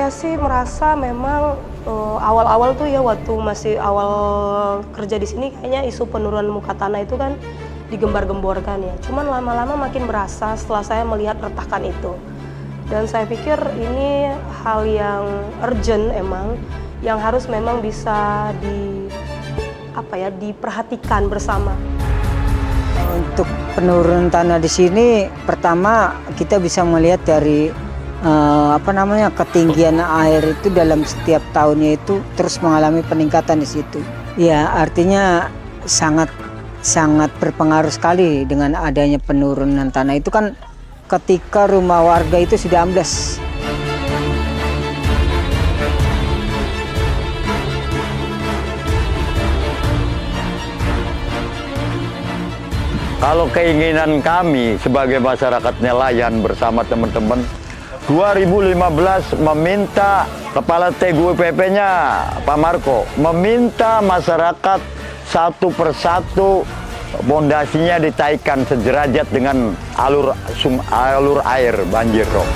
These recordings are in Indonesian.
Saya sih merasa memang, awal-awal tuh ya waktu masih awal kerja di sini kayaknya isu penurunan muka tanah itu kan digembar-gemborkan ya. Cuman lama-lama makin berasa setelah saya melihat retakan itu. Dan saya pikir ini hal yang urgent emang, yang harus memang bisa diperhatikan bersama. Untuk penurunan tanah di sini, pertama kita bisa melihat dari ketinggian air itu dalam setiap tahunnya itu terus mengalami peningkatan di situ. Ya, artinya sangat berpengaruh sekali dengan adanya penurunan tanah itu kan ketika rumah warga itu sudah ambles. Kalau keinginan kami sebagai masyarakat nelayan bersama teman-teman 2015 meminta Kepala TGUPP-nya Pak Marco meminta masyarakat satu persatu pondasinya ditaikkan sederajat dengan alur air banjir rob.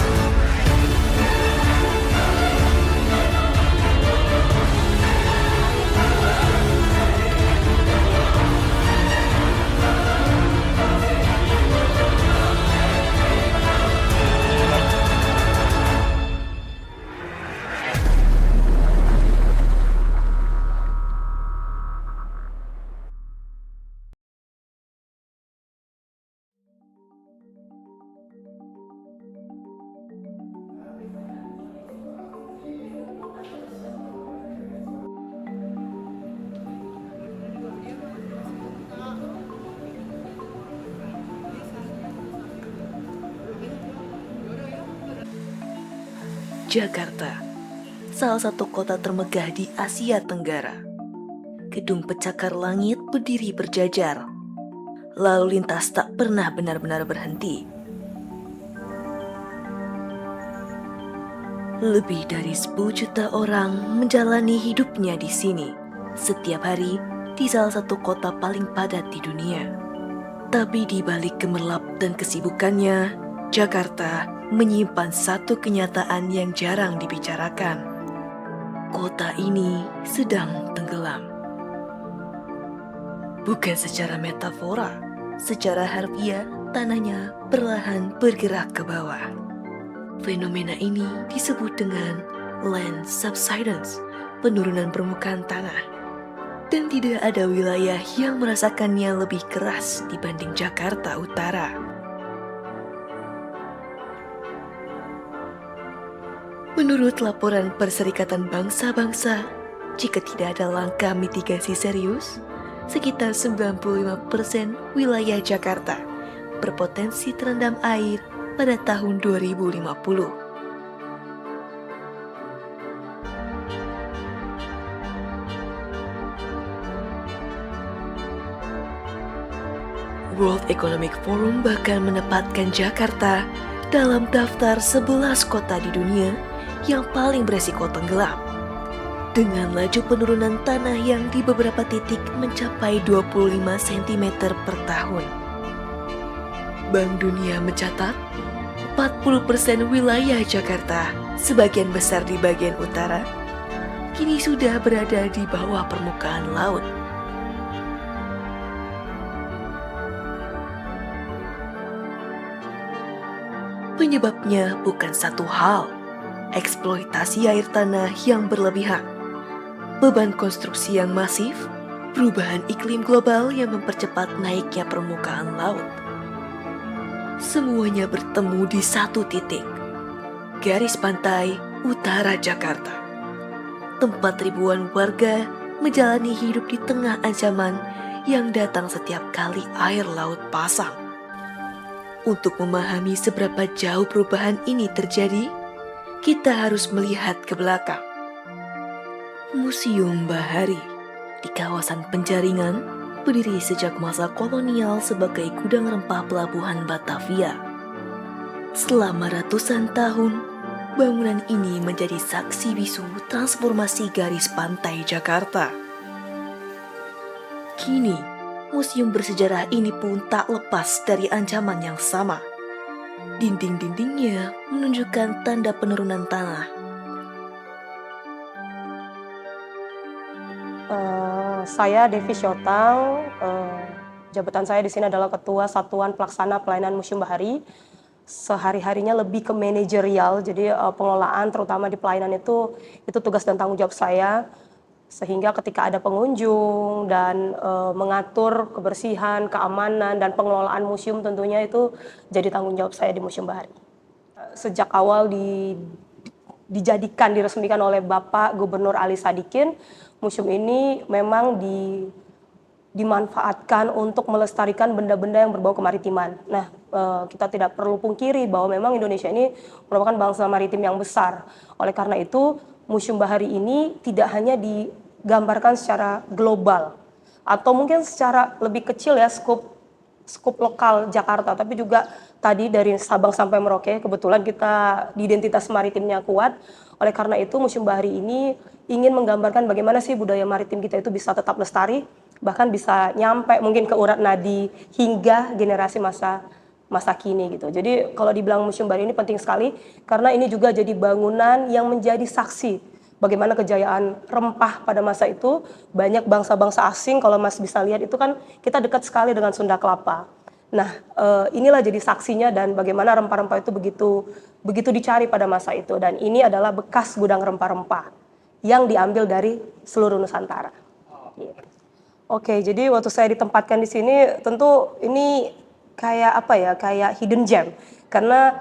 Jakarta, salah satu kota termegah di Asia Tenggara. Gedung pencakar langit berdiri berjajar. Lalu lintas tak pernah benar-benar berhenti. Lebih dari 10 juta orang menjalani hidupnya di sini setiap hari di salah satu kota paling padat di dunia. Tapi di balik gemerlap dan kesibukannya, Jakarta menyimpan satu kenyataan yang jarang dibicarakan. Kota ini sedang tenggelam. Bukan secara metafora, secara harfiah tanahnya perlahan bergerak ke bawah. Fenomena ini disebut dengan land subsidence, penurunan permukaan tanah. Dan tidak ada wilayah yang merasakannya lebih keras dibanding Jakarta Utara. Menurut laporan Perserikatan Bangsa-Bangsa, jika tidak ada langkah mitigasi serius, sekitar 95% wilayah Jakarta berpotensi terendam air pada tahun 2050. World Economic Forum bahkan menempatkan Jakarta dalam daftar 11 kota di dunia yang paling beresiko tenggelam, dengan laju penurunan tanah yang di beberapa titik mencapai 25 cm per tahun. Bank Dunia mencatat 40% wilayah Jakarta, sebagian besar di bagian utara, kini sudah berada di bawah permukaan laut. Penyebabnya bukan satu hal, eksploitasi air tanah yang berlebihan, beban konstruksi yang masif, perubahan iklim global yang mempercepat naiknya permukaan laut. Semuanya bertemu di satu titik, garis pantai utara Jakarta, tempat ribuan warga menjalani hidup di tengah ancaman yang datang setiap kali air laut pasang. Untuk memahami seberapa jauh perubahan ini terjadi, kita harus melihat ke belakang. Museum Bahari di kawasan Penjaringan berdiri sejak masa kolonial sebagai gudang rempah pelabuhan Batavia. Selama ratusan tahun, bangunan ini menjadi saksi bisu transformasi garis pantai Jakarta. Kini, museum bersejarah ini pun tak lepas dari ancaman yang sama. Dinding-dindingnya menunjukkan tanda penurunan tanah. Saya Devi Syotang, jabatan saya di sini adalah Ketua Satuan Pelaksana Pelayanan Museum Bahari. Sehari-harinya lebih ke manajerial, jadi pengelolaan terutama di pelayanan itu tugas dan tanggung jawab saya. Sehingga ketika ada pengunjung dan mengatur kebersihan, keamanan, dan pengelolaan museum tentunya itu jadi tanggung jawab saya di Museum Bahari. Sejak awal diresmikan oleh Bapak Gubernur Ali Sadikin, museum ini memang dimanfaatkan untuk melestarikan benda-benda yang berbau kemaritiman. Nah, kita tidak perlu pungkiri bahwa memang Indonesia ini merupakan bangsa maritim yang besar. Oleh karena itu, Museum Bahari ini tidak hanya digambarkan secara global atau mungkin secara lebih kecil ya skup lokal Jakarta, tapi juga tadi dari Sabang sampai Merauke. Kebetulan kita di identitas maritimnya kuat. Oleh karena itu, Museum Bahari ini ingin menggambarkan bagaimana sih budaya maritim kita itu bisa tetap lestari, bahkan bisa nyampe mungkin ke urat nadi hingga generasi masa kini gitu. Jadi kalau dibilang Museum Bahari ini penting sekali karena ini juga jadi bangunan yang menjadi saksi bagaimana kejayaan rempah pada masa itu. Banyak bangsa-bangsa asing, kalau Mas bisa lihat itu kan kita dekat sekali dengan Sunda Kelapa. Nah, inilah jadi saksinya dan bagaimana rempah-rempah itu begitu dicari pada masa itu. Dan ini adalah bekas gudang rempah-rempah yang diambil dari seluruh Nusantara. Oke, jadi waktu saya ditempatkan di sini, tentu ini kayak apa ya, kayak hidden gem. Karena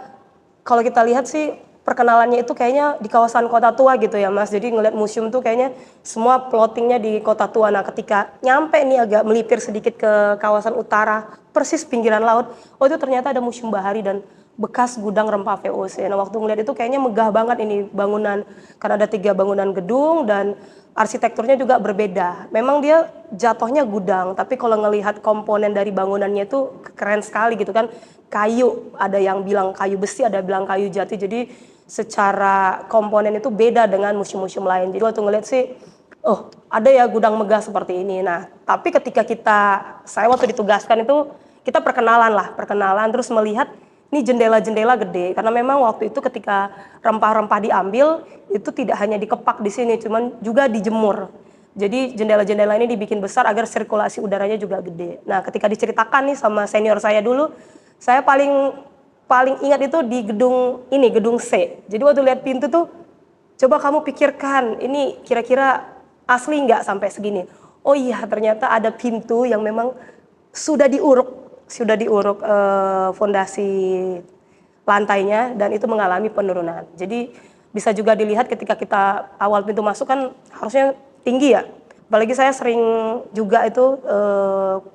kalau kita lihat sih perkenalannya itu kayaknya di kawasan Kota Tua gitu ya Mas. Jadi ngeliat museum tuh kayaknya semua plottingnya di Kota Tua. Nah ketika nyampe nih agak melipir sedikit ke kawasan utara, persis pinggiran laut, oh itu ternyata ada Museum Bahari dan bekas gudang rempah VOC. Nah waktu ngeliat itu kayaknya megah banget ini bangunan, karena ada 3 bangunan gedung dan arsitekturnya juga berbeda. Memang dia jatuhnya gudang, tapi kalau ngelihat komponen dari bangunannya itu keren sekali gitu kan. Kayu, ada yang bilang kayu besi, ada yang bilang kayu jati. Jadi secara komponen itu beda dengan museum-museum lain. Jadi waktu ngelihat sih, oh ada ya gudang megah seperti ini. Nah, tapi ketika saya waktu ditugaskan itu, kita perkenalan terus melihat ini jendela-jendela gede. Karena memang waktu itu ketika rempah-rempah diambil, itu tidak hanya dikepak di sini, cuman juga dijemur. Jadi jendela-jendela ini dibikin besar agar sirkulasi udaranya juga gede. Nah, ketika diceritakan nih sama senior saya dulu, saya paling ingat itu di gedung C. Jadi waktu lihat pintu tuh, coba kamu pikirkan, ini kira-kira asli nggak sampai segini? Oh iya, ternyata ada pintu yang memang sudah diuruk fondasi lantainya dan itu mengalami penurunan. Jadi bisa juga dilihat ketika kita awal pintu masuk kan harusnya tinggi ya. Apalagi saya sering juga itu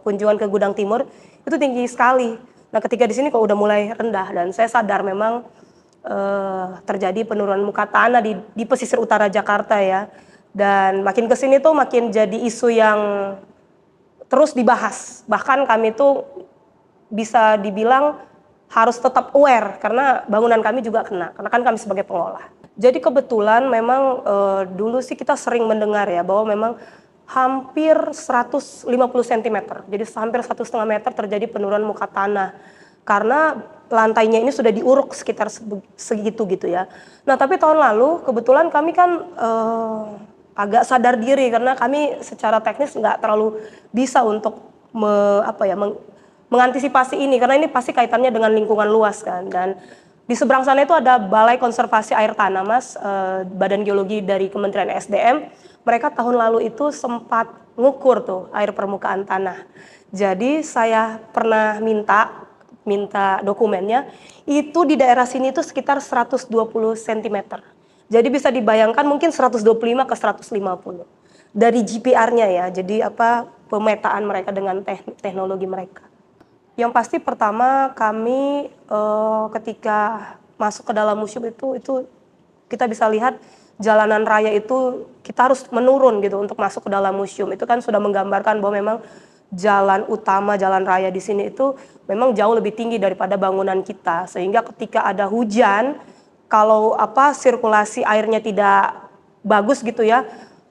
kunjungan ke Gudang Timur, itu tinggi sekali. Nah ketika di sini kok udah mulai rendah dan saya sadar memang terjadi penurunan muka tanah di pesisir utara Jakarta ya. Dan makin ke sini tuh makin jadi isu yang terus dibahas. Bahkan kami tuh bisa dibilang harus tetap aware karena bangunan kami juga kena, karena kan kami sebagai pengelola. Jadi kebetulan memang dulu sih kita sering mendengar ya bahwa memang hampir 150 cm, jadi hampir 1,5 meter terjadi penurunan muka tanah karena lantainya ini sudah diuruk sekitar segitu gitu ya. Nah tapi tahun lalu kebetulan kami kan agak sadar diri karena kami secara teknis nggak terlalu bisa untuk mengantisipasi ini karena ini pasti kaitannya dengan lingkungan luas kan. Dan di seberang sana itu ada Balai Konservasi Air Tanah Mas, Badan Geologi dari Kementerian SDM. Mereka tahun lalu itu sempat ngukur tuh air permukaan tanah. Jadi saya pernah minta dokumennya, itu di daerah sini itu sekitar 120 cm. Jadi bisa dibayangkan mungkin 125 ke 150 dari GPR-nya ya. Jadi pemetaan mereka dengan teknologi mereka. Yang pasti pertama kami ketika masuk ke dalam museum itu kita bisa lihat jalanan raya itu kita harus menurun gitu untuk masuk ke dalam museum. Itu kan sudah menggambarkan bahwa memang jalan utama, jalan raya di sini itu memang jauh lebih tinggi daripada bangunan kita. Sehingga ketika ada hujan, kalau sirkulasi airnya tidak bagus gitu ya,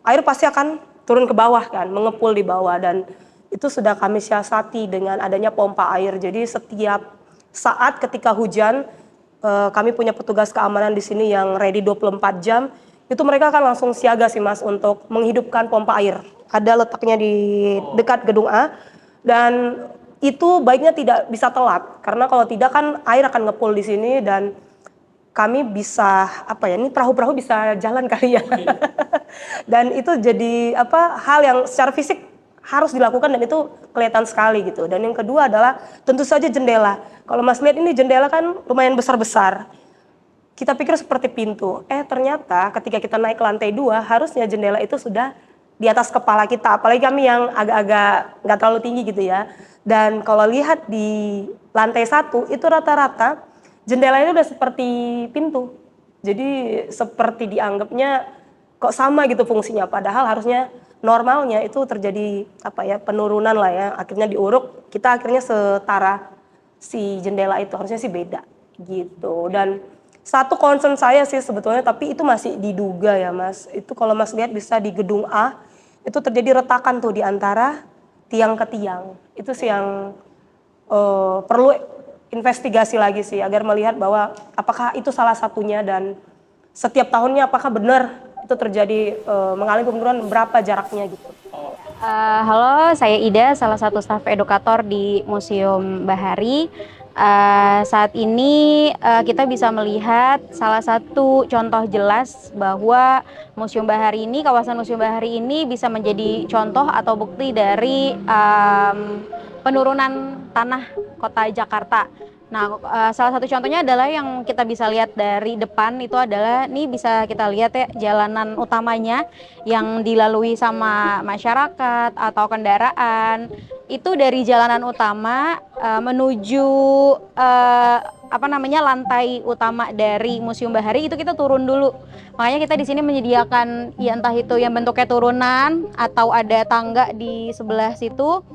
air pasti akan turun ke bawah kan, mengepul di bawah. Dan itu sudah kami siasati dengan adanya pompa air. Jadi setiap saat ketika hujan, kami punya petugas keamanan di sini yang ready 24 jam. itu mereka akan langsung siaga sih Mas untuk menghidupkan pompa air. Ada letaknya di dekat gedung A, dan itu baiknya tidak bisa telat karena kalau tidak kan air akan ngepul di sini dan kami bisa apa ya, ini perahu-perahu bisa jalan kali ya. Dan itu jadi apa, hal yang secara fisik harus dilakukan dan itu kelihatan sekali gitu. Dan yang kedua adalah tentu saja jendela. Kalau Mas lihat ini jendela kan lumayan besar-besar. Kita pikir seperti pintu. Ternyata ketika kita naik ke lantai 2 harusnya jendela itu sudah di atas kepala kita. Apalagi kami yang agak-agak nggak terlalu tinggi gitu ya. Dan kalau lihat di lantai 1 itu rata-rata jendelanya udah seperti pintu. Jadi seperti dianggapnya kok sama gitu fungsinya. Padahal harusnya normalnya itu terjadi apa ya, penurunan lah ya. Akhirnya diuruk, kita akhirnya setara si jendela itu, harusnya sih beda gitu. Dan satu concern saya sih sebetulnya, tapi itu masih diduga ya Mas. Itu kalau Mas lihat bisa di gedung A, itu terjadi retakan tuh di antara tiang ke tiang. Itu sih yang perlu investigasi lagi sih agar melihat bahwa apakah itu salah satunya dan setiap tahunnya apakah benar itu terjadi mengalami penurunan, berapa jaraknya gitu. Halo, saya Ida, salah satu staf edukator di Museum Bahari. Saat ini kita bisa melihat salah satu contoh jelas bahwa Museum Bahari ini, kawasan Museum Bahari ini bisa menjadi contoh atau bukti dari penurunan tanah kota Jakarta. Nah, salah satu contohnya adalah yang kita bisa lihat dari depan itu adalah, ini bisa kita lihat ya, jalanan utamanya yang dilalui sama masyarakat atau kendaraan. Itu dari jalanan utama menuju lantai utama dari Museum Bahari itu kita turun dulu. Makanya kita di sini menyediakan ya entah itu yang bentuknya turunan atau ada tangga di sebelah situ.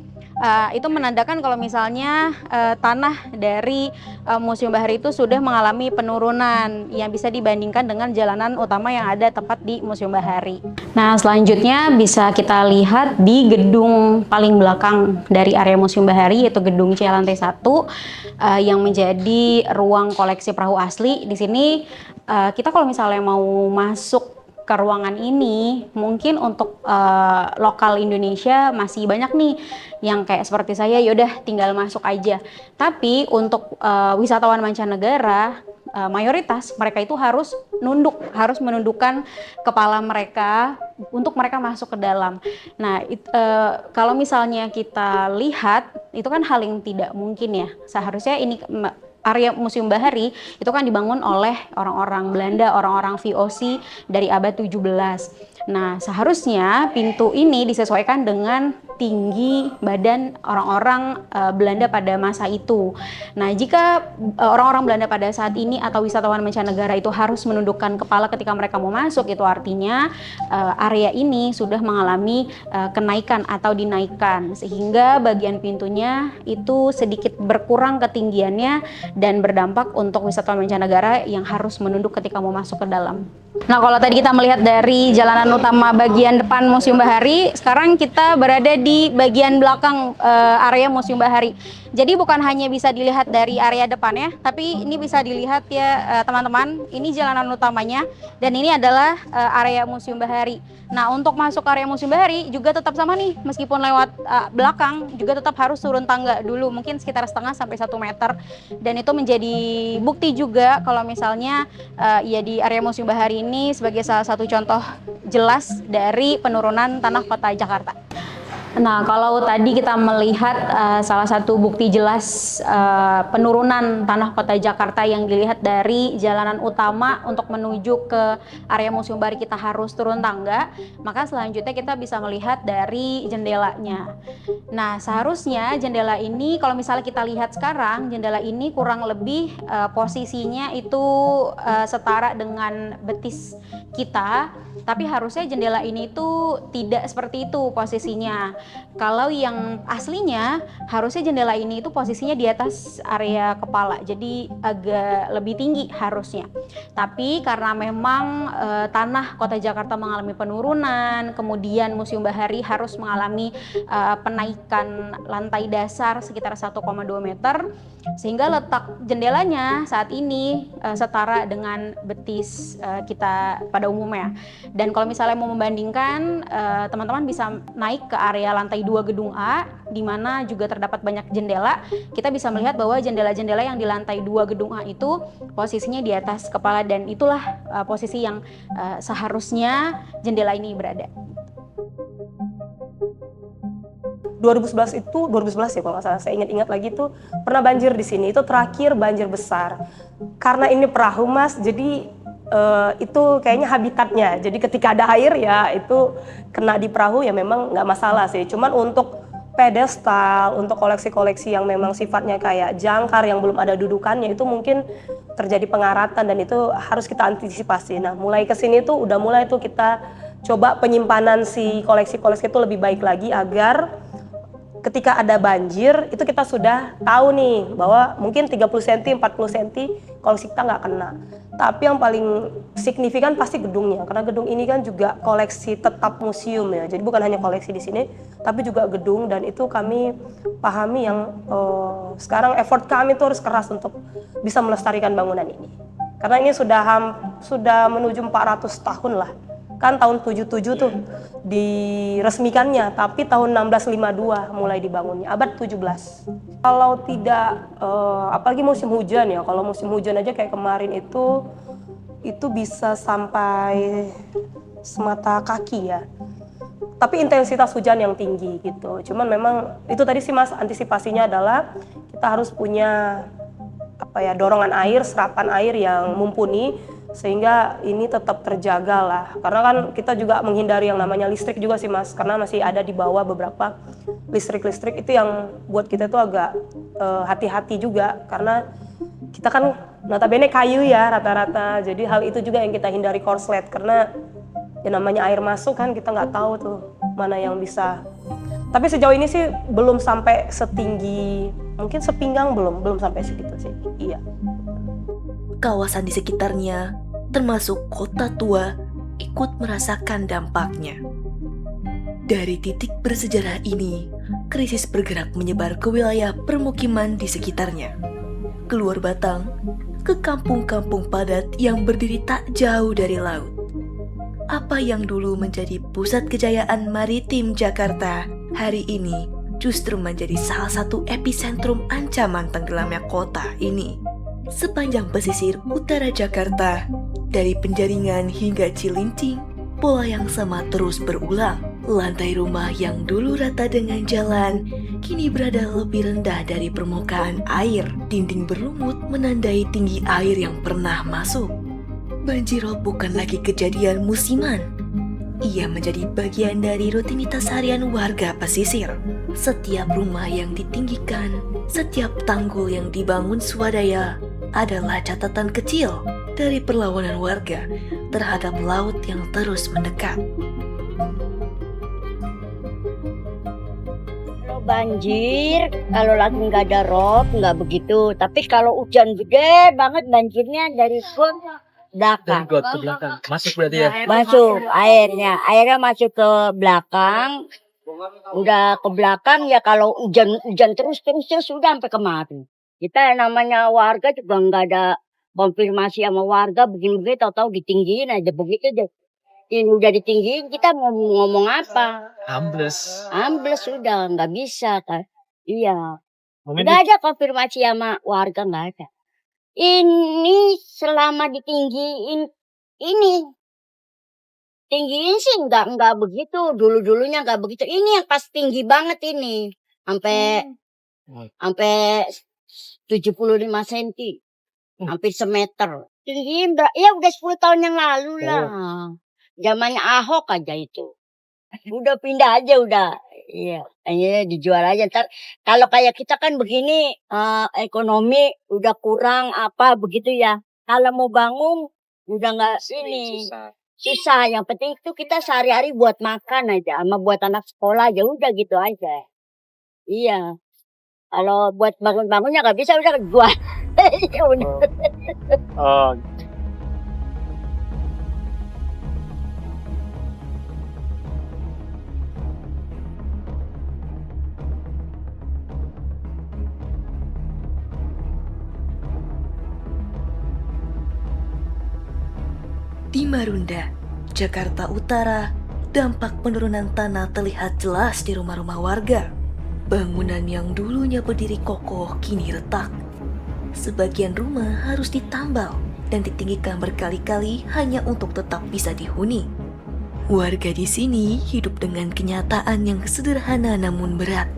Itu menandakan kalau misalnya tanah dari Museum Bahari itu sudah mengalami penurunan yang bisa dibandingkan dengan jalanan utama yang ada tepat di Museum Bahari. Nah, selanjutnya bisa kita lihat di gedung paling belakang dari area Museum Bahari, yaitu gedung C lantai 1 yang menjadi ruang koleksi perahu asli. Di sini kita kalau misalnya mau masuk ke ruangan ini, mungkin untuk lokal Indonesia masih banyak nih yang kayak seperti saya, yaudah tinggal masuk aja. Tapi untuk wisatawan mancanegara, mayoritas mereka itu harus menundukkan kepala mereka untuk mereka masuk ke dalam. Nah, kalau misalnya kita lihat, itu kan hal yang tidak mungkin ya. Seharusnya ini area Museum Bahari itu kan dibangun oleh orang-orang Belanda, orang-orang VOC dari abad 17. Nah, seharusnya pintu ini disesuaikan dengan tinggi badan orang-orang Belanda pada masa itu. Nah, jika orang-orang Belanda pada saat ini atau wisatawan mancanegara itu harus menundukkan kepala ketika mereka mau masuk, itu artinya area ini sudah mengalami kenaikan atau dinaikkan, sehingga bagian pintunya itu sedikit berkurang ketinggiannya dan berdampak untuk wisatawan mancanegara yang harus menunduk ketika mau masuk ke dalam. Nah, kalau tadi kita melihat dari jalanan utama bagian depan Museum Bahari, sekarang kita berada di bagian belakang area Museum Bahari. Jadi bukan hanya bisa dilihat dari area depannya, tapi ini bisa dilihat ya teman-teman, ini jalanan utamanya dan ini adalah area Museum Bahari. Nah, untuk masuk area Museum Bahari juga tetap sama nih, meskipun lewat belakang juga tetap harus turun tangga dulu, mungkin sekitar setengah sampai 1 meter. Dan itu menjadi bukti juga kalau misalnya ya di area Museum Bahari ini sebagai salah satu contoh jelas dari penurunan tanah kota Jakarta. Nah, kalau tadi kita melihat salah satu bukti jelas penurunan tanah kota Jakarta yang dilihat dari jalanan utama untuk menuju ke area Museum Bahari kita harus turun tangga, maka selanjutnya kita bisa melihat dari jendelanya. Nah, seharusnya jendela ini kalau misalnya kita lihat sekarang, jendela ini kurang lebih posisinya itu setara dengan betis kita, tapi harusnya jendela ini itu tidak seperti itu posisinya. kalau yang aslinya harusnya jendela ini itu posisinya di atas area kepala, jadi agak lebih tinggi harusnya. Tapi karena memang tanah Kota Jakarta mengalami penurunan, kemudian Museum Bahari harus mengalami penaikan lantai dasar sekitar 1,2 meter, sehingga letak jendelanya saat ini setara dengan betis kita pada umumnya. Dan kalau misalnya mau membandingkan, teman-teman bisa naik ke area lantai 2 gedung A, di mana juga terdapat banyak jendela. Kita bisa melihat bahwa jendela-jendela yang di lantai 2 gedung A itu posisinya di atas kepala, dan itulah posisi yang seharusnya jendela ini berada. 2011 ya kalau nggak salah, saya ingat-ingat lagi tuh pernah banjir di sini. Itu terakhir banjir besar. Karena ini perahu Mas, jadi itu kayaknya habitatnya. Jadi ketika ada air ya itu kena di perahu ya memang nggak masalah sih. Cuman untuk pedestal, untuk koleksi-koleksi yang memang sifatnya kayak jangkar yang belum ada dudukannya itu mungkin terjadi pengaratan dan itu harus kita antisipasi. Nah mulai kesini tuh udah mulai tuh kita coba penyimpanan si koleksi-koleksi itu lebih baik lagi agar ketika ada banjir itu kita sudah tahu nih bahwa mungkin 30 cm, 40 cm koleksi kita nggak kena. Tapi yang paling signifikan pasti gedungnya, karena gedung ini kan juga koleksi tetap museum ya. Jadi bukan hanya koleksi di sini, tapi juga gedung, dan itu kami pahami yang sekarang effort kami itu harus keras untuk bisa melestarikan bangunan ini. Karena ini sudah menuju 400 tahun lah. Kan tahun 77 tuh diresmikannya, tapi tahun 1652 mulai dibangunnya, abad 17. Kalau tidak, apalagi musim hujan ya, kalau musim hujan aja kayak kemarin itu bisa sampai semata kaki ya. Tapi intensitas hujan yang tinggi gitu. Cuman memang itu tadi sih Mas, antisipasinya adalah kita harus punya dorongan air, serapan air yang mumpuni sehingga ini tetap terjaga lah. Karena kan kita juga menghindari yang namanya listrik juga sih Mas, karena masih ada di bawah beberapa listrik itu yang buat kita tuh agak hati-hati juga, karena kita kan notabene kayu ya rata-rata, jadi hal itu juga yang kita hindari korslet, karena ya namanya air masuk kan kita nggak tahu tuh mana yang bisa. Tapi sejauh ini sih belum sampai setinggi, mungkin sepinggang belum sampai segitu sih. Iya. Kawasan di sekitarnya, termasuk kota tua, ikut merasakan dampaknya. Dari titik bersejarah ini, krisis bergerak menyebar ke wilayah permukiman di sekitarnya. Keluar Batang, ke kampung-kampung padat yang berdiri tak jauh dari laut. Apa yang dulu menjadi pusat kejayaan maritim Jakarta, hari ini justru menjadi salah satu epicentrum ancaman tenggelamnya kota ini. Sepanjang pesisir utara Jakarta, dari Penjaringan hingga Cilincing, pola yang sama terus berulang. Lantai rumah yang dulu rata dengan jalan, kini berada lebih rendah dari permukaan air. Dinding berlumut menandai tinggi air yang pernah masuk. Banjirop bukan lagi kejadian musiman. Ia menjadi bagian dari rutinitas harian warga pesisir. Setiap rumah yang ditinggikan, setiap tanggul yang dibangun swadaya, adalah catatan kecil dari perlawanan warga terhadap laut yang terus mendekat. Kalau banjir, kalau lagi nggak ada rob, nggak begitu. Tapi kalau hujan gede banget banjirnya dari belakang. Dari got ke belakang. Masuk berarti ya? Masuk airnya masuk ke belakang. Udah ke belakang ya, kalau hujan terus sudah sampai kemari. Kita namanya warga juga nggak ada konfirmasi sama warga begini-begini, tahu-tahu ditinggiin aja begitu deh. Ini udah ditinggiin, kita mau ngomong apa? Ambles. Ambles sudah nggak bisa kan? Iya. Mungkin Nggak ada konfirmasi sama warga, nggak ada. Ini selama ditinggiin tinggiin sih nggak begitu. Dulunya nggak begitu. Ini yang pas tinggi banget ini, sampai 75 cm, hampir semeter. Tinggi, ya udah 10 tahun yang lalu lah. Zamannya Ahok aja itu. Udah pindah aja udah. Iya, kayaknya dijual aja. Ntar kalau kayak kita kan begini, ekonomi udah kurang apa begitu ya. Kalau mau bangun udah nggak ini. susah. Yang penting itu kita sehari-hari buat makan aja, sama buat anak sekolah aja udah gitu aja. Iya. Kalau buat bangun-bangunnya nggak bisa udah jual. Ya udah. Oh, Di Marunda, Jakarta Utara, dampak penurunan tanah terlihat jelas di rumah-rumah warga. Bangunan yang dulunya berdiri kokoh kini retak. Sebagian rumah harus ditambal dan ditinggikan berkali-kali hanya untuk tetap bisa dihuni. Warga di sini hidup dengan kenyataan yang sederhana namun berat.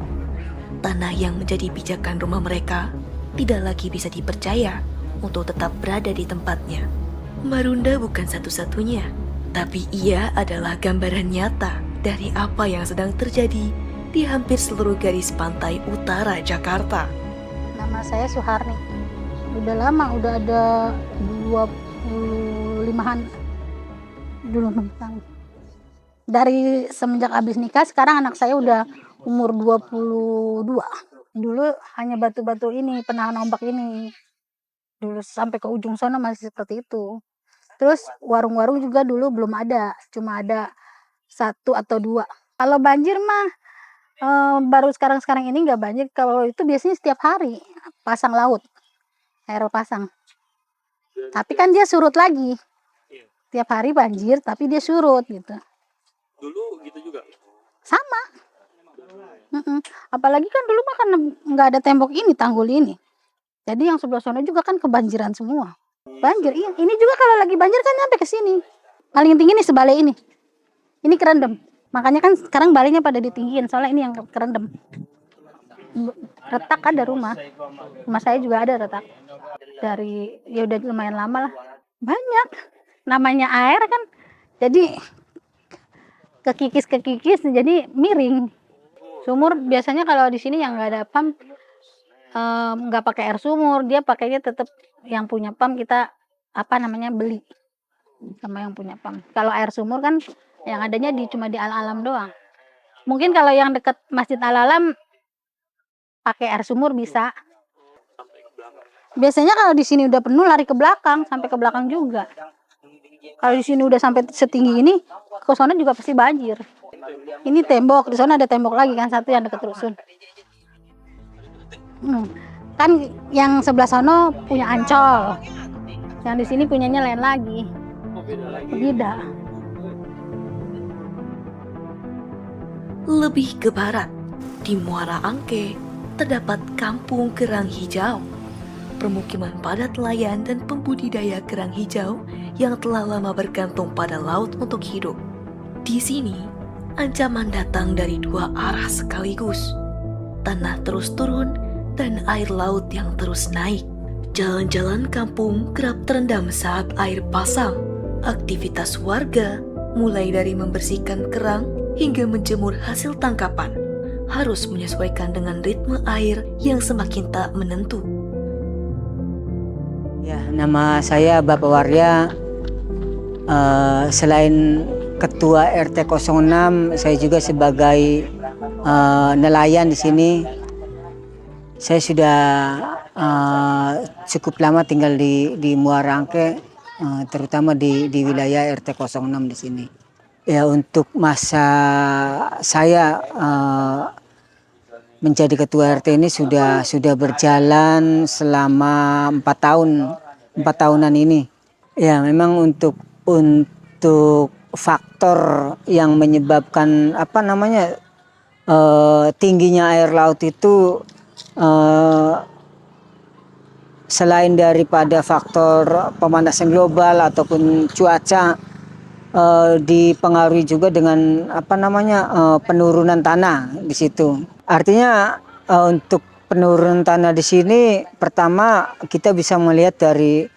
Tanah yang menjadi pijakan rumah mereka tidak lagi bisa dipercaya untuk tetap berada di tempatnya. Marunda bukan satu-satunya, tapi ia adalah gambaran nyata dari apa yang sedang terjadi di hampir seluruh garis pantai utara Jakarta. Nama saya Suharni. Udah lama, udah ada 25-an dulu tentang. Dari semenjak habis nikah, sekarang anak saya udah umur 22. Dulu hanya batu-batu ini, penahan ombak ini. Dulu sampai ke ujung sana masih seperti itu. Terus warung-warung juga dulu belum ada, cuma ada 1 atau 2. Kalau banjir mah baru sekarang ini nggak banjir. Kalau itu biasanya setiap hari pasang laut, air pasang. Tapi kan dia surut lagi. Tiap hari banjir, tapi dia surut gitu. dulu gitu juga. Sama. Apalagi kan dulu mah kan nggak ada tembok ini, tanggul ini. Jadi yang sebelah sana juga kan kebanjiran semua. Banjir, iya. Ini juga kalau lagi banjir kan nyampe ke sini. Paling tinggi nih sebalai ini. Ini kerendam. Makanya kan sekarang balainya pada ditinggiin, soalnya ini yang kerendam. Retak ada rumah. Rumah saya juga ada retak. Dari ya udah lumayan lama lah. Banyak. Namanya air kan. Jadi kekikis jadi miring. Sumur biasanya kalau di sini yang nggak ada pump nggak pakai air sumur, dia pakainya tetap yang punya pump kita beli sama yang punya pump. Kalau air sumur kan yang adanya cuma di Al-Alam doang. Mungkin kalau yang dekat Masjid Al-Alam pakai air sumur bisa. Biasanya kalau di sini udah penuh lari ke belakang, sampai ke belakang juga. Kalau di sini udah sampai setinggi ini, ke sana juga pasti banjir. Ini tembok, di sana ada tembok lagi kan, satu yang dekat rusun. Kan yang sebelah sana punya Ancol, yang di sini punyanya lain lagi. Beda. Lebih ke barat, di Muara Angke, terdapat Kampung Kerang Hijau. Permukiman padat nelayan dan pembudidaya kerang hijau yang telah lama bergantung pada laut untuk hidup. Di sini, ancaman datang dari 2 arah sekaligus. Tanah terus turun dan air laut yang terus naik. Jalan-jalan kampung kerap terendam saat air pasang. Aktivitas warga, mulai dari membersihkan kerang hingga menjemur hasil tangkapan, harus menyesuaikan dengan ritme air yang semakin tak menentu. Ya, nama saya Bapak Warya. Selain Ketua RT 06, saya juga sebagai nelayan di sini. Saya sudah cukup lama tinggal di Muara Angke, terutama di wilayah RT 06 di sini. Ya, untuk masa saya menjadi ketua RT ini sudah berjalan selama 4 tahunan ini. Ya, memang untuk faktor yang menyebabkan tingginya air laut itu selain daripada faktor pemanasan global ataupun cuaca, dipengaruhi juga dengan penurunan tanah di situ. Artinya untuk penurunan tanah di sini, pertama kita bisa melihat dari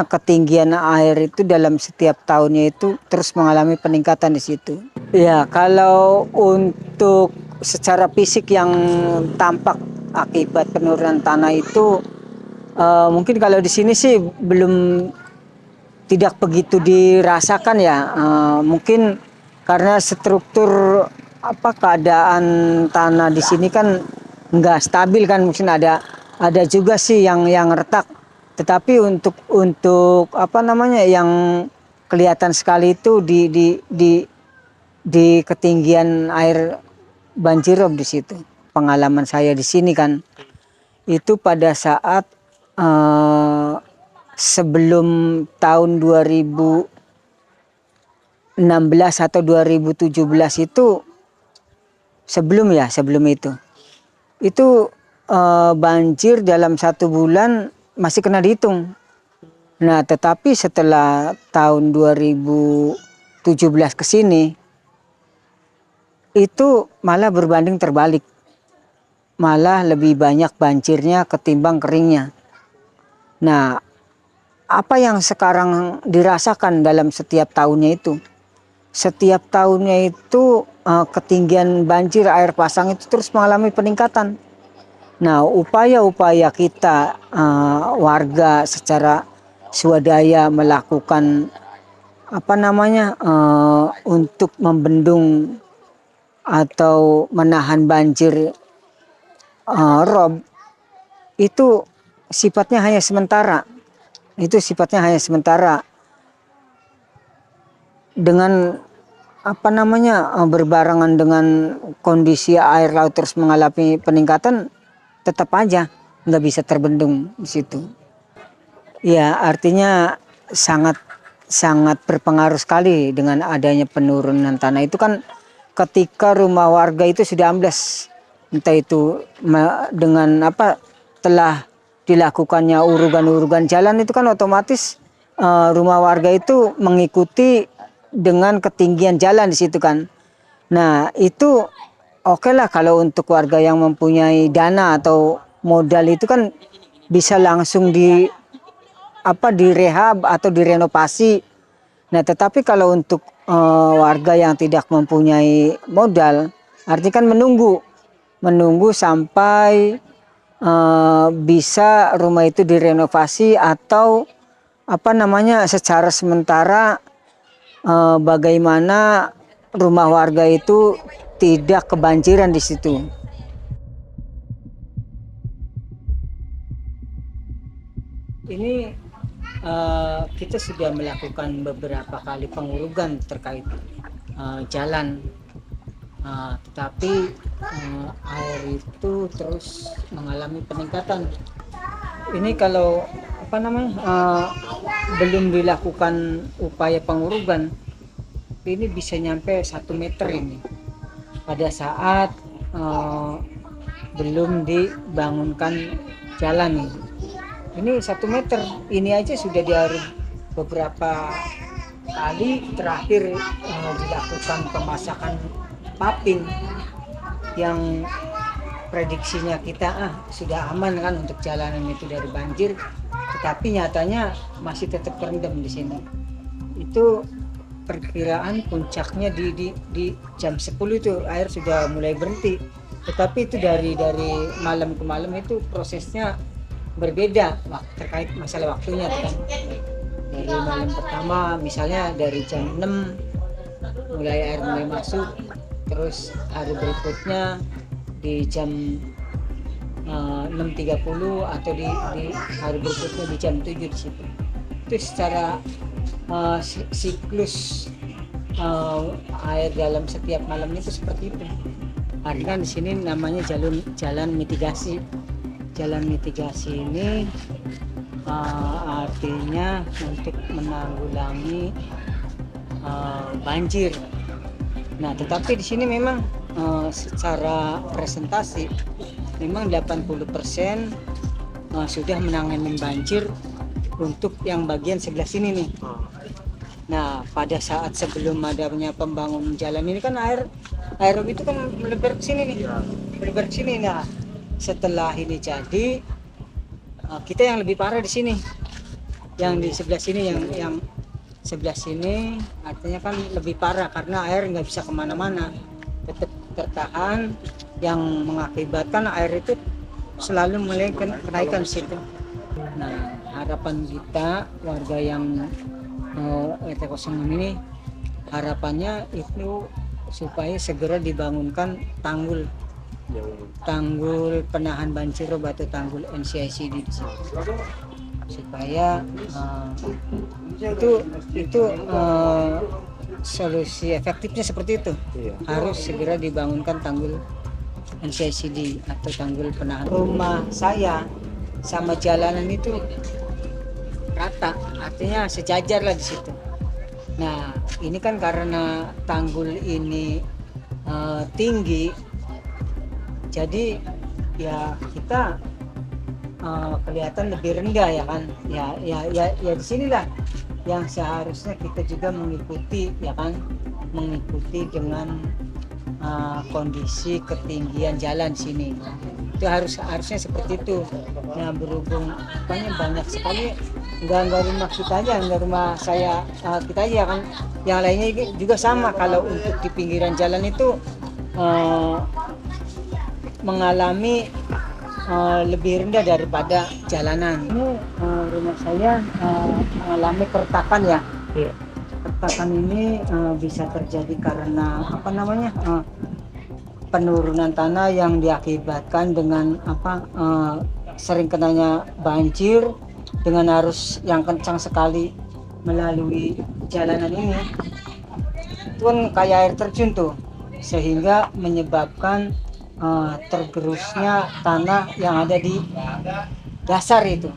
ketinggian air itu dalam setiap tahunnya itu terus mengalami peningkatan di situ. Ya, kalau untuk secara fisik yang tampak akibat penurunan tanah itu mungkin kalau di sini sih belum tidak begitu dirasakan ya. Mungkin karena struktur keadaan tanah di sini kan nggak stabil kan, mungkin ada juga sih yang retak. Tetapi untuk yang kelihatan sekali itu di ketinggian air banjirop di situ. Pengalaman saya di sini kan itu pada saat sebelum tahun 2016 atau 2017 itu sebelum itu banjir dalam 1 bulan masih kena dihitung. Nah, tetapi setelah tahun 2017 ke sini itu malah berbanding terbalik. Malah lebih banyak banjirnya ketimbang keringnya. Nah, apa yang sekarang dirasakan dalam setiap tahunnya itu? Setiap tahunnya itu ketinggian banjir air pasang itu terus mengalami peningkatan. Nah, upaya-upaya kita warga secara swadaya melakukan untuk membendung atau menahan banjir rob itu sifatnya hanya sementara. Dengan berbarengan dengan kondisi air laut terus mengalami peningkatan, tetap aja nggak bisa terbendung di situ. Ya, artinya sangat berpengaruh sekali dengan adanya penurunan tanah itu kan. Ketika rumah warga itu sudah ambles, entah itu dengan telah dilakukannya urugan jalan itu kan otomatis rumah warga itu mengikuti dengan ketinggian jalan di situ kan. Nah, itu oke lah kalau untuk warga yang mempunyai dana atau modal itu kan bisa langsung direhab atau direnovasi. Nah, tetapi kalau untuk warga yang tidak mempunyai modal, artinya kan menunggu sampai bisa rumah itu direnovasi atau secara sementara bagaimana rumah warga itu tidak kebanjiran di situ. Ini kita sudah melakukan beberapa kali pengurugan terkait jalan, tetapi air itu terus mengalami peningkatan. Ini kalau belum dilakukan upaya pengurugan, ini bisa nyampe 1 meter ini pada saat belum dibangunkan jalan ini. Ini 1 meter, ini aja sudah diaruk beberapa kali. Terakhir dilakukan pemasakan paping yang prediksinya kita sudah aman kan untuk jalanan itu dari banjir, tetapi nyatanya masih tetap terendam di sini. Itu perkiraan puncaknya di jam 10 itu air sudah mulai berhenti, tetapi itu dari malam ke malam itu prosesnya berbeda terkait masalah waktunya kan. Dari malam pertama misalnya dari jam 6 air mulai masuk, terus hari berikutnya di jam 6.30 atau di hari berikutnya di jam 7 di situ. Itu secara siklus air dalam setiap malamnya itu seperti itu. Artinya di sini namanya jalan mitigasi. Jalan mitigasi ini artinya untuk menanggulangi banjir. Nah, tetapi di sini memang secara presentasi memang 80% sudah menangani banjir untuk yang bagian sebelah sini nih. Nah, pada saat sebelum adanya pembangunan jalan ini kan air itu kan melebar ke sini nih. Melebar ke sini. Nah, setelah ini jadi kita yang lebih parah di sini. Yang di sebelah sini yang sebelah sini artinya kan lebih parah karena air nggak bisa kemana-mana, tetap tertahan, yang mengakibatkan air itu selalu mulai kenaikan situ. Nah, harapan kita warga yang RT 06 ini harapannya itu supaya segera dibangunkan tanggul penahan banjir rob atau tanggul NCICD di sini. Supaya itu solusi efektifnya seperti itu. Harus segera dibangunkan tanggul NCICD atau tanggul penahan. Rumah saya sama jalanan itu rata, artinya sejajar lah di situ. Nah, ini kan karena tanggul ini tinggi, jadi ya kita kelihatan lebih rendah ya kan. Ya di sinilah yang seharusnya kita juga mengikuti ya kan, mengikuti dengan kondisi ketinggian jalan sini. Itu harusnya seperti itu. Nah, berhubung banyak sekali enggak rumah kita aja, enggak rumah saya kita aja kan, yang lainnya juga sama. Kalau untuk di pinggiran jalan itu mengalami lebih rendah daripada jalanan. Ini rumah saya mengalami keretakan ya. Keretakan ini bisa terjadi karena penurunan tanah yang diakibatkan dengan sering kenanya banjir dengan arus yang kencang sekali melalui jalanan ini. Itu kan kayak air terjun tuh, sehingga menyebabkan tergerusnya tanah yang ada di dasar itu.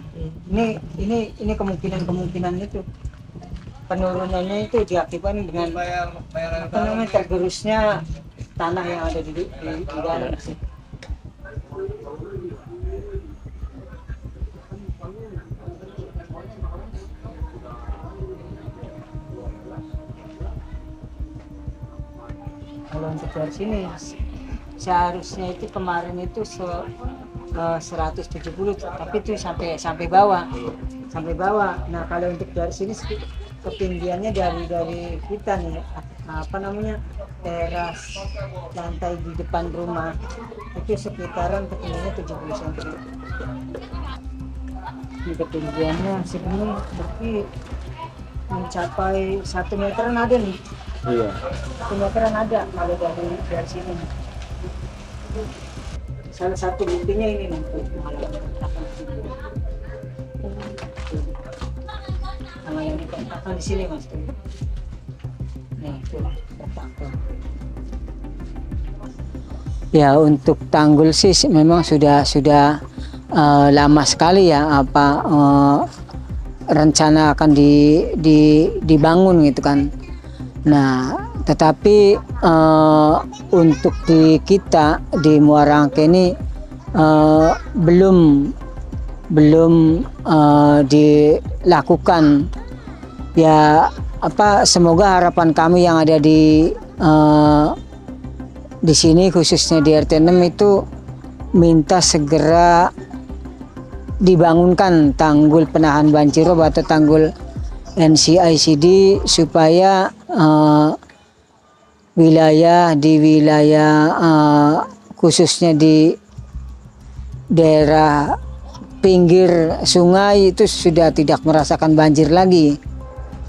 Ini kemungkinan itu penurunannya itu diakibatkan dengan tergerusnya tanah yang ada di dalam situ. Kalau untuk dari sini seharusnya itu kemarin itu 170, tapi itu sampai bawah. Nah, kalau untuk dari sini ketinggiannya dari kita nih teras lantai di depan rumah itu sekitaran ketinggiannya 70 cm. Di ketinggiannya segini berarti mencapai 1 meteran ada nih. Iya. 1 meteran ada kalau dari sini. Salah satu buktinya ini nih. Nah, yang dikontakkan di sini mas tuh. Nih, tuh kontakkan. Ya, untuk tanggul sih memang sudah lama sekali ya rencana akan dibangun gitu kan. Nah, tetapi untuk di kita di Muara Angke ini belum dilakukan ya. Semoga harapan kami yang ada di sini khususnya di RT 6 itu minta segera dibangunkan tanggul penahan banjir rob atau tanggul NCICD supaya wilayah khususnya di daerah pinggir sungai itu sudah tidak merasakan banjir lagi.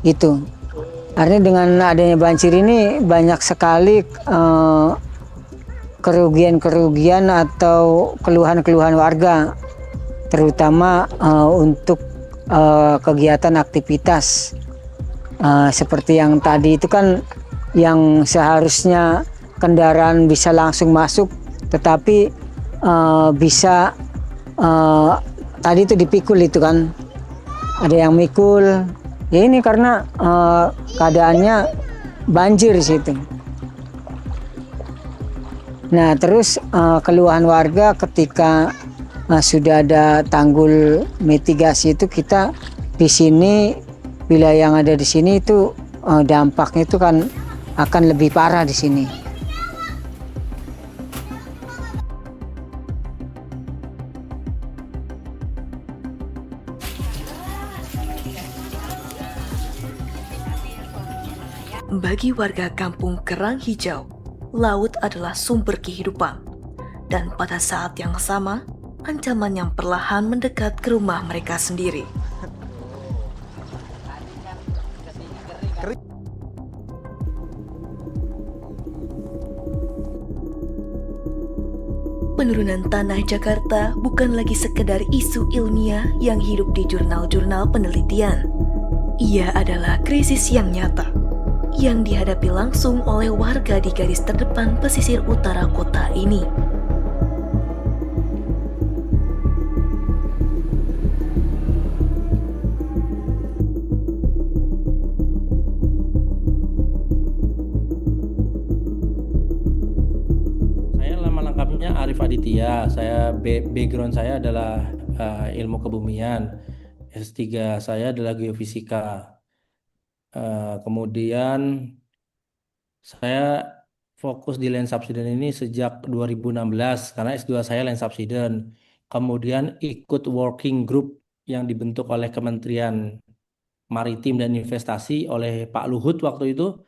Itu artinya dengan adanya banjir ini banyak sekali kerugian atau keluhan warga, terutama untuk kegiatan aktivitas seperti yang tadi itu kan, yang seharusnya kendaraan bisa langsung masuk tetapi bisa tadi itu dipikul, itu kan ada yang mikul ya, ini karena keadaannya banjir di situ. Nah, terus keluhan warga ketika sudah ada tanggul mitigasi itu, kita di sini wilayah yang ada di sini itu dampaknya itu kan akan lebih parah di sini. Bagi warga kampung Kerang Hijau, laut adalah sumber kehidupan. Dan pada saat yang sama, ancaman yang perlahan mendekat ke rumah mereka sendiri. penurunan tanah Jakarta bukan lagi sekedar isu ilmiah yang hidup di jurnal-jurnal penelitian. Ia adalah krisis yang nyata, yang dihadapi langsung oleh warga di garis terdepan pesisir utara kota ini. Lengkapnya Arif Aditya. Background saya adalah ilmu kebumian. S3 saya adalah geofisika. Kemudian saya fokus di land subsidence ini sejak 2016 karena S2 saya land subsidence. Kemudian ikut working group yang dibentuk oleh Kementerian Maritim dan Investasi oleh Pak Luhut waktu itu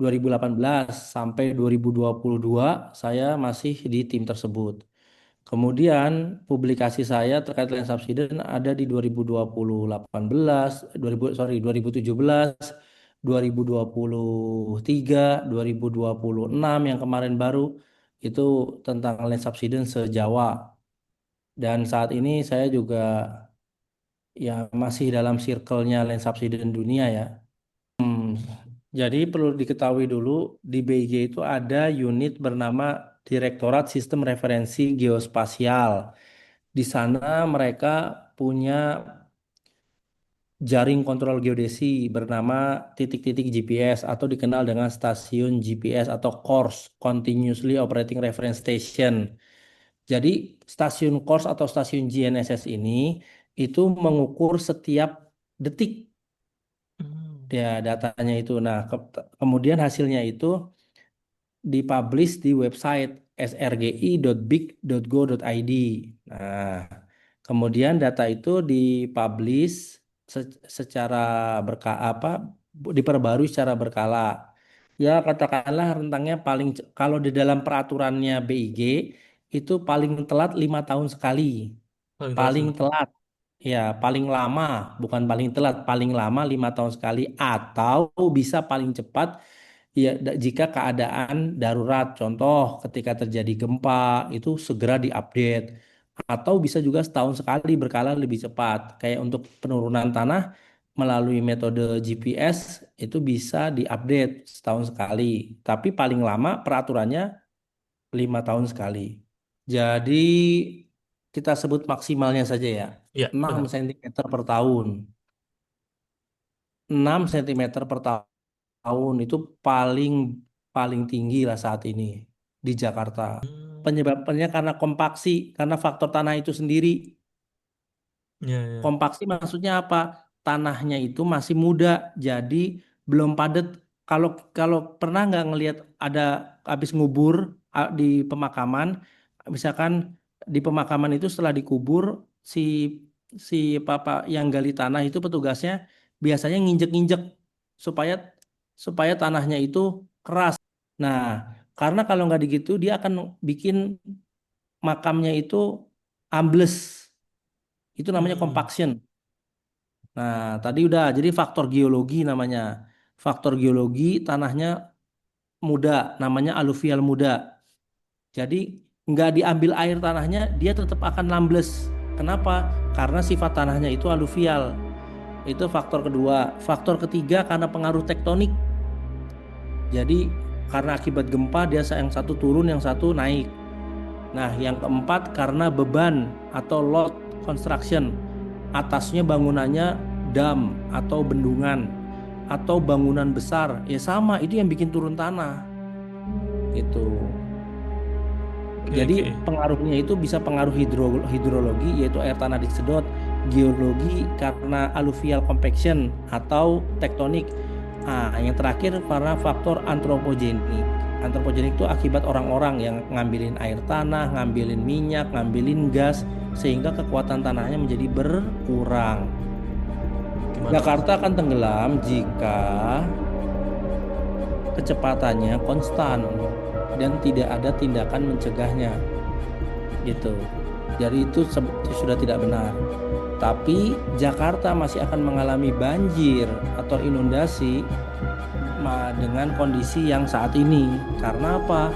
2018 sampai 2022 saya masih di tim tersebut. Kemudian publikasi saya terkait land subsidence ada di 2017, 2023, 2026 yang kemarin baru itu tentang land subsidence se-Jawa. Dan saat ini saya juga ya masih dalam circle-nya land subsidence dunia ya. Jadi perlu diketahui dulu di BIG itu ada unit bernama Direktorat Sistem Referensi Geospasial. Di sana mereka punya jaring kontrol geodesi bernama titik-titik GPS atau dikenal dengan stasiun GPS atau CORS, Continuously Operating Reference Station. Jadi stasiun CORS atau stasiun GNSS ini itu mengukur setiap detik ya datanya itu. Nah, kemudian hasilnya itu dipublish di website srgi.big.go.id. Nah, kemudian data itu dipublish secara diperbarui secara berkala. Ya, katakanlah rentangnya kalau di dalam peraturannya BIG itu paling telat 5 tahun sekali. Paling telat. Ya, paling lama, bukan paling telat, paling lama 5 tahun sekali atau bisa paling cepat ya jika keadaan darurat. Contoh, ketika terjadi gempa itu segera diupdate atau bisa juga setahun sekali berkala lebih cepat. Kayak untuk penurunan tanah melalui metode GPS itu bisa diupdate setahun sekali. Tapi paling lama peraturannya 5 tahun sekali. Jadi kita sebut maksimalnya saja ya. 6 cm per tahun. 6 cm per tahun itu paling tinggi lah saat ini di Jakarta. Penyebabnya karena kompaksi, karena faktor tanah itu sendiri. Kompaksi maksudnya apa? Tanahnya itu masih muda, jadi belum padat. Kalau pernah nggak ngelihat ada habis ngubur di pemakaman, misalkan di pemakaman itu setelah dikubur si papa yang gali tanah itu petugasnya biasanya nginjek-nginjek supaya tanahnya itu keras. Nah, karena kalau nggak begitu dia akan bikin makamnya itu ambles. Itu namanya compaction. Nah, tadi udah jadi faktor geologi namanya. Faktor geologi tanahnya muda, namanya aluvial muda. Jadi nggak diambil air tanahnya, dia tetap akan lambles. Kenapa? Karena sifat tanahnya itu aluvial. Itu faktor kedua. Faktor ketiga karena pengaruh tektonik. Jadi karena akibat gempa dia yang satu turun, yang satu naik. Nah, yang keempat karena beban atau load construction. Atasnya bangunannya dam atau bendungan atau bangunan besar. Ya sama, itu yang bikin turun tanah. Itu. Jadi pengaruhnya itu bisa pengaruh hidrologi yaitu air tanah disedot, geologi karena alluvial compaction atau tektonik. Yang terakhir karena faktor antropogenik. Antropogenik itu akibat orang-orang yang ngambilin air tanah, ngambilin minyak, ngambilin gas sehingga kekuatan tanahnya menjadi berkurang. Jakarta akan tenggelam jika kecepatannya konstan dan tidak ada tindakan mencegahnya gitu. Jadi itu sudah tidak benar. Tapi Jakarta masih akan mengalami banjir atau inundasi dengan kondisi yang saat ini. Karena apa?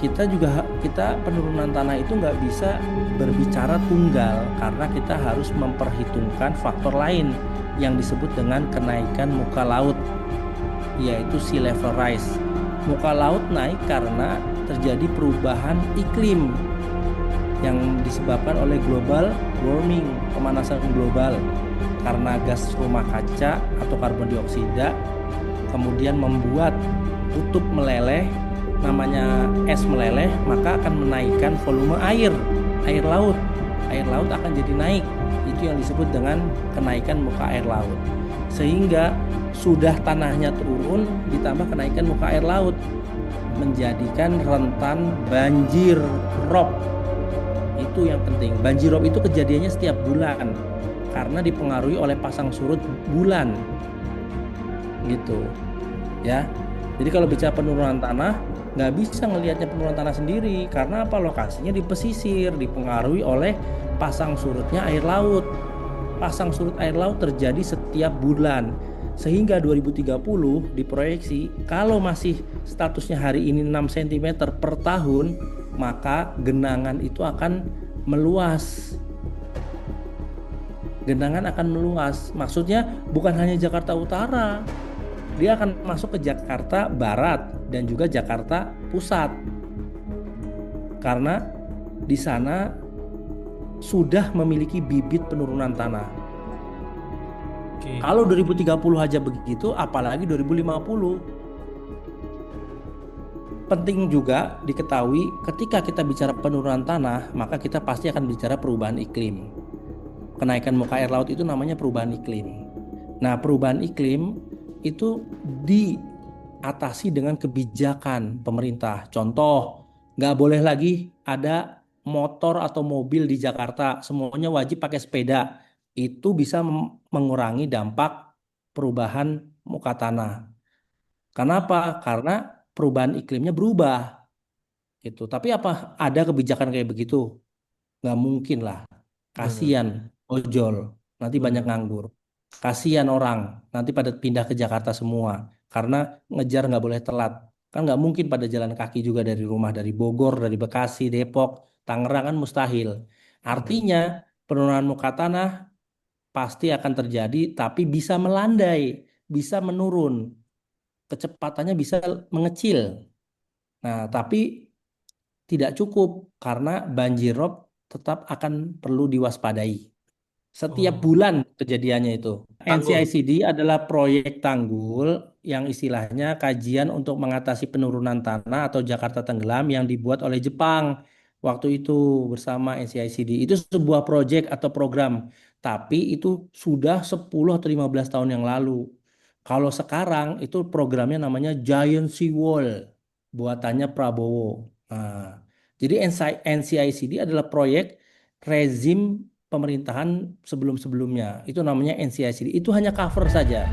kita penurunan tanah itu nggak bisa berbicara tunggal karena kita harus memperhitungkan faktor lain yang disebut dengan kenaikan muka laut, yaitu sea level rise. Muka laut naik karena terjadi perubahan iklim yang disebabkan oleh global warming, pemanasan global, karena gas rumah kaca atau karbon dioksida kemudian membuat kutub meleleh, namanya es meleleh, maka akan menaikkan volume air laut. Air laut akan jadi naik. Itu yang disebut dengan kenaikan muka air laut. Sehingga sudah tanahnya turun ditambah kenaikan muka air laut menjadikan rentan banjir rob. Itu yang penting. Banjir rob itu kejadiannya setiap bulan karena dipengaruhi oleh pasang surut bulan. Gitu. Ya. Jadi kalau bicara penurunan tanah, nggak bisa ngelihatnya penurunan tanah sendiri karena apa? Lokasinya di pesisir, dipengaruhi oleh pasang surutnya air laut. Pasang surut air laut terjadi setiap bulan. Sehingga 2030 diproyeksi kalau masih statusnya hari ini 6 cm per tahun, maka genangan itu akan meluas. Genangan akan meluas. Maksudnya bukan hanya Jakarta Utara. Dia akan masuk ke Jakarta Barat dan juga Jakarta Pusat. Karena di sana sudah memiliki bibit penurunan tanah. Kalau 2030 aja begitu, apalagi 2050. Penting juga diketahui ketika kita bicara penurunan tanah, maka kita pasti akan bicara perubahan iklim. Kenaikan muka air laut itu namanya perubahan iklim. Nah, perubahan iklim itu diatasi dengan kebijakan pemerintah. Contoh, nggak boleh lagi ada motor atau mobil di Jakarta, semuanya wajib pakai sepeda. Itu bisa mengurangi dampak perubahan muka tanah. Kenapa? Karena perubahan iklimnya berubah. Gitu. Tapi apa ada kebijakan kayak begitu? Nggak mungkin lah. Kasian ojol, nanti banyak nganggur. Kasian orang, nanti pada pindah ke Jakarta semua. Karena ngejar nggak boleh telat. Kan nggak mungkin pada jalan kaki juga dari rumah, dari Bogor, dari Bekasi, Depok, Tangerang kan mustahil. Artinya penurunan muka tanah pasti akan terjadi, tapi bisa melandai, bisa menurun. Kecepatannya bisa mengecil. Nah, tapi tidak cukup karena banjir rob tetap akan perlu diwaspadai. Setiap bulan kejadiannya itu. NCICD adalah proyek tanggul yang istilahnya kajian untuk mengatasi penurunan tanah atau Jakarta tenggelam yang dibuat oleh Jepang waktu itu bersama NCICD. Itu sebuah proyek atau program, tapi itu sudah 10 atau 15 tahun yang lalu. Kalau sekarang itu programnya namanya Giant Sea Wall, buatannya Prabowo. Nah, jadi NCICD adalah proyek rezim pemerintahan sebelum-sebelumnya. Itu namanya NCICD. Itu hanya cover saja.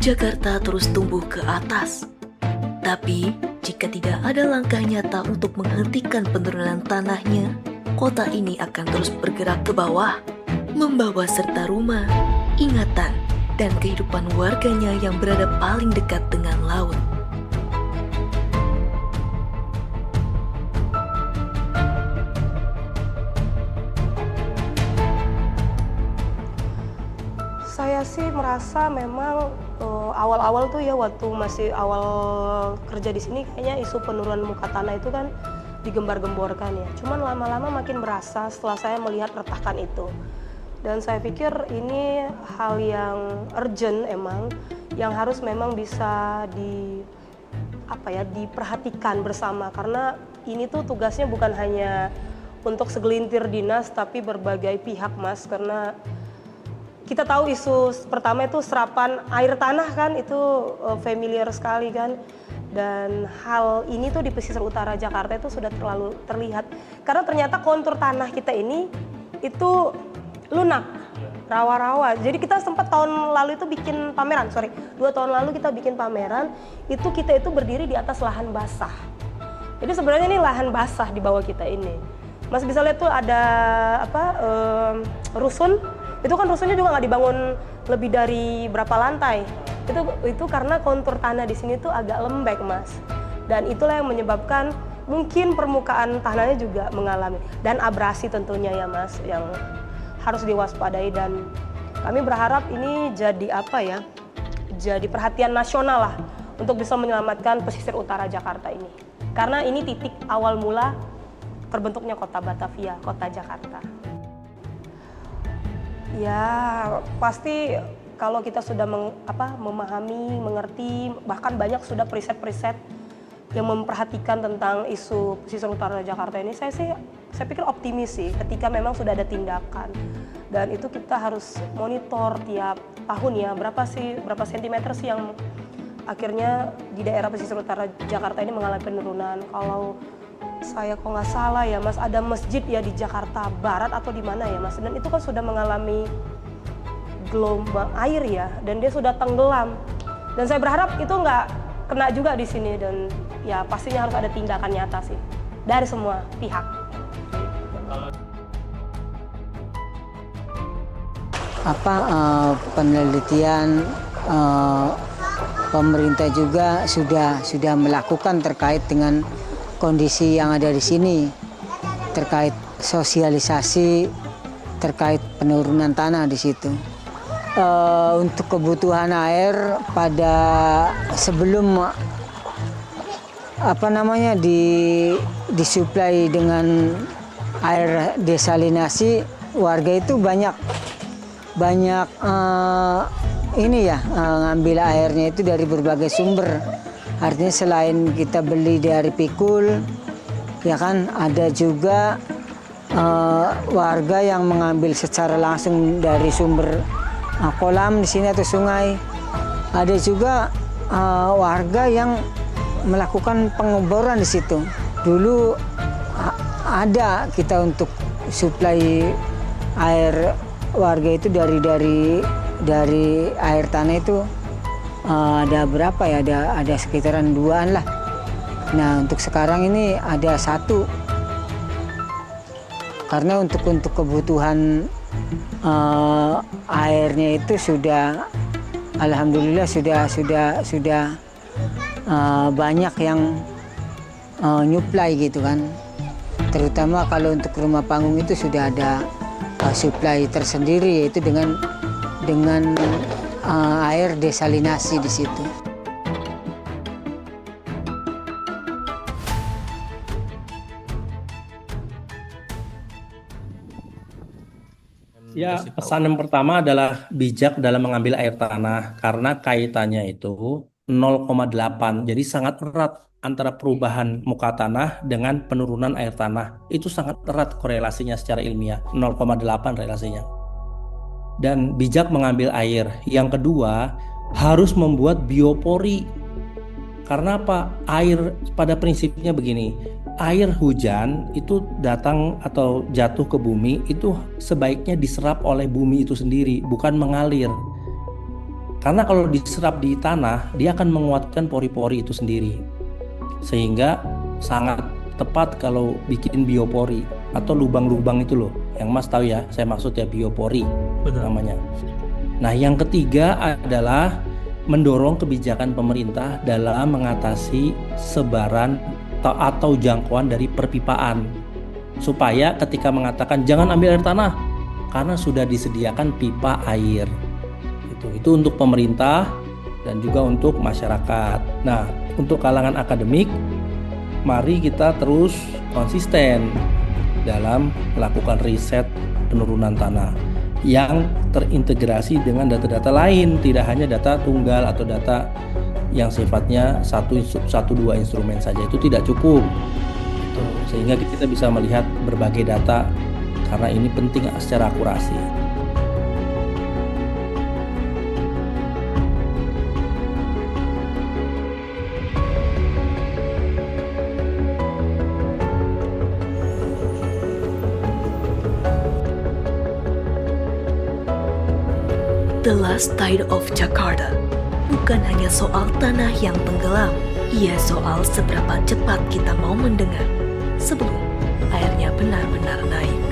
Jakarta terus tumbuh ke atas. Tapi, jika tidak ada langkah nyata untuk menghentikan penurunan tanahnya, kota ini akan terus bergerak ke bawah, membawa serta rumah, ingatan, dan kehidupan warganya yang berada paling dekat dengan laut. Saya sih merasa memang awal-awal tuh ya waktu masih awal kerja di sini kayaknya isu penurunan muka tanah itu kan digembar-gemborkan ya. Cuman lama-lama makin berasa setelah saya melihat retakan itu. Dan saya pikir ini hal yang urgent emang, yang harus memang bisa diperhatikan bersama karena ini tuh tugasnya bukan hanya untuk segelintir dinas tapi berbagai pihak Mas, karena kita tahu isu pertama itu serapan air tanah kan itu familiar sekali kan, dan hal ini tuh di pesisir utara Jakarta itu sudah terlalu terlihat karena ternyata kontur tanah kita ini itu lunak, rawa-rawa. Jadi kita sempat tahun lalu itu bikin pameran, 2 tahun lalu kita bikin pameran, itu kita itu berdiri di atas lahan basah. Jadi sebenarnya ini lahan basah di bawah kita ini. Mas bisa lihat tuh ada apa rusun. Itu kan rusunnya juga nggak dibangun lebih dari berapa lantai. Itu karena kontur tanah di sini tuh agak lembek, Mas. Dan itulah yang menyebabkan mungkin permukaan tanahnya juga mengalami, dan abrasi tentunya ya, Mas, yang harus diwaspadai. Dan kami berharap ini jadi apa ya? Jadi perhatian nasional lah untuk bisa menyelamatkan pesisir utara Jakarta ini. Karena ini titik awal mula terbentuknya kota Batavia, kota Jakarta. Ya, pasti kalau kita sudah memahami, mengerti, bahkan banyak sudah preset-preset yang memperhatikan tentang isu pesisir utara Jakarta ini, saya pikir optimis sih ketika memang sudah ada tindakan. Dan itu kita harus monitor tiap tahun ya, berapa sentimeter sih yang akhirnya di daerah pesisir utara Jakarta ini mengalami penurunan. Kalau saya kok nggak salah ya, Mas, ada masjid ya di Jakarta Barat atau di mana ya, Mas, dan itu kan sudah mengalami gelombang air ya, dan dia sudah tenggelam. Dan saya berharap itu nggak kena juga di sini, dan ya pastinya harus ada tindakan nyata sih dari semua pihak. Penelitian pemerintah juga sudah melakukan terkait dengan kondisi yang ada di sini, terkait sosialisasi, terkait penurunan tanah di situ. Untuk kebutuhan air pada sebelum disuplai dengan air desalinasi, warga itu banyak ngambil airnya itu dari berbagai sumber. Artinya selain kita beli dari pikul, ya kan, ada juga warga yang mengambil secara langsung dari sumber kolam di sini atau sungai. Ada juga warga yang melakukan pengeboran di situ. Dulu ada kita untuk suplai air warga itu dari air tanah itu. Ada berapa ya? Ada sekitaran 2-an lah. Nah, untuk sekarang ini ada 1. Karena untuk kebutuhan airnya itu sudah, alhamdulillah sudah banyak yang nyuplai gitu kan. Terutama kalau untuk rumah panggung itu sudah ada suplai tersendiri, yaitu dengan air desalinasi di situ. Ya, pesan yang pertama adalah bijak dalam mengambil air tanah karena kaitannya itu 0,8. Jadi sangat erat antara perubahan muka tanah dengan penurunan air tanah. Itu sangat erat korelasinya secara ilmiah, 0,8 relasinya. Dan bijak mengambil air. Yang kedua, harus membuat biopori. Karena apa? Air pada prinsipnya begini, air hujan itu datang atau jatuh ke bumi itu sebaiknya diserap oleh bumi itu sendiri, bukan mengalir. Karena kalau diserap di tanah, dia akan menguatkan pori-pori itu sendiri. Sehingga sangat tepat kalau bikin biopori atau lubang-lubang itu loh. Yang Mas tahu ya, saya maksud ya biopori. Betul. Namanya. Nah, yang ketiga adalah mendorong kebijakan pemerintah dalam mengatasi sebaran atau jangkauan dari perpipaan, supaya ketika mengatakan jangan ambil air tanah karena sudah disediakan pipa air. Itu untuk pemerintah dan juga untuk masyarakat. Nah, untuk kalangan akademik, mari kita terus konsisten dalam melakukan riset penurunan tanah yang terintegrasi dengan data-data lain, tidak hanya data tunggal atau data yang sifatnya satu dua instrumen saja, itu tidak cukup. Sehingga kita bisa melihat berbagai data karena ini penting secara akurasi. The Last Tide of Jakarta bukan hanya soal tanah yang tenggelam, ia soal seberapa cepat kita mau mendengar sebelum airnya benar-benar naik.